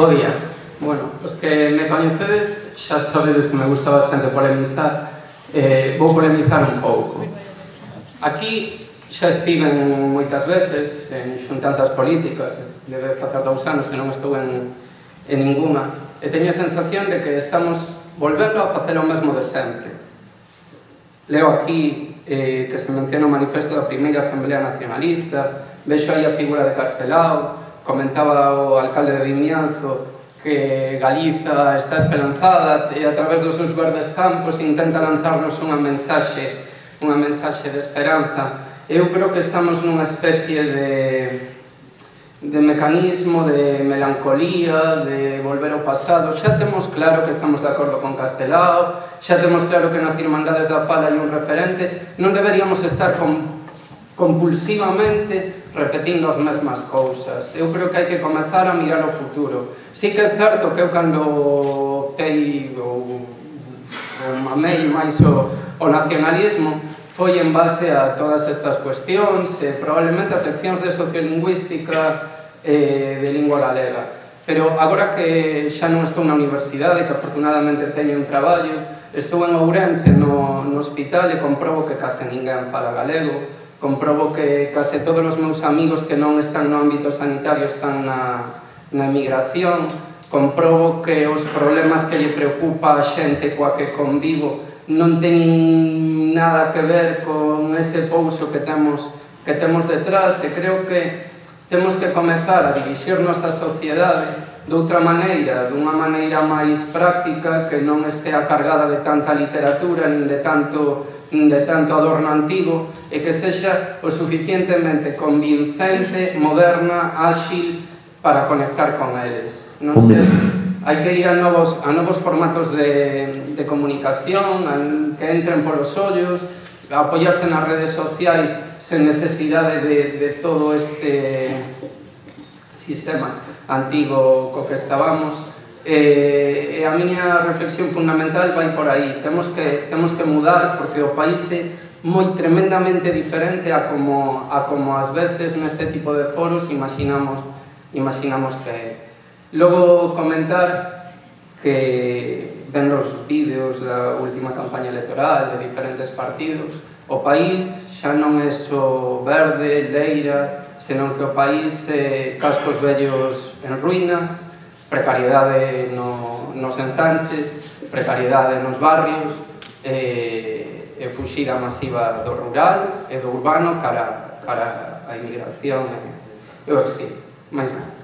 Bo día. Bueno, os que me coñecedes xa sabedes que me gusta bastante polemizar. Vou polemizar un pouco. Aquí xa estiven moitas veces en xuntanzas políticas, debe facer 2 anos que non estou en ninguna, e teño a sensación de que estamos volvendo a facer o mesmo de sempre. Leo aquí que se menciona o manifesto da primeira Asamblea Nacionalista, vexo aí a figura de Castelao, comentaba o alcalde de Vimianzo que Galiza está esperanzada e a través dos seus verdes campos intenta lanzarnos unha mensaxe de esperanza. Eu creo que estamos nunha especie de mecanismo de melancolía, de volver ao pasado. Xa temos claro que estamos de acordo con Castelao, xa temos claro que nas Irmandades da Fala hai un referente. Non deberíamos estar compulsivamente repetindo as mesmas cousas. Eu creo que hai que comezar a mirar ao futuro. Si que é certo que eu cando optei ou mamei máis o nacionalismo foi en base a todas estas cuestións, probablemente as seccións de sociolingüística de lingua galega. Pero agora que xa non estou na universidade, que afortunadamente teño un traballo, estou en Ourense no hospital e comprobo que case ninguén fala galego, comprobo que case todos os meus amigos que non están no ámbito sanitario están na emigración, comprobo que os problemas que lle preocupa a xente coa que convivo non teñen nada que ver con ese pouso que temos detrás, e creo que temos que comezar a dirixirnos á sociedade doutra maneira, dunha maneira máis práctica, que non estea cargada de tanta literatura nin de tanto adorno antigo, e que sexa o suficientemente convincente, moderna, áxil para conectar con eles. Non sei, hai que ir a novos formatos de comunicación, que entren polos ollos, apoiarse nas redes sociais sen necesidade de todo este sistema antigo co que estábamos. E a miña reflexión fundamental vai por aí. Temos que mudar, porque o país é moi tremendamente diferente a como ás veces neste tipo de foros imaginamos que é. Logo comentar que vendo os vídeos da última campaña electoral de diferentes partidos, o país xa non é só verde, leira, senón que o país é cascos vellos en ruínas, precariedade nos ensanches, precariedade nos barrios, e fuxida masiva do rural e do urbano cara a inmigración e o exilio. Mais nada.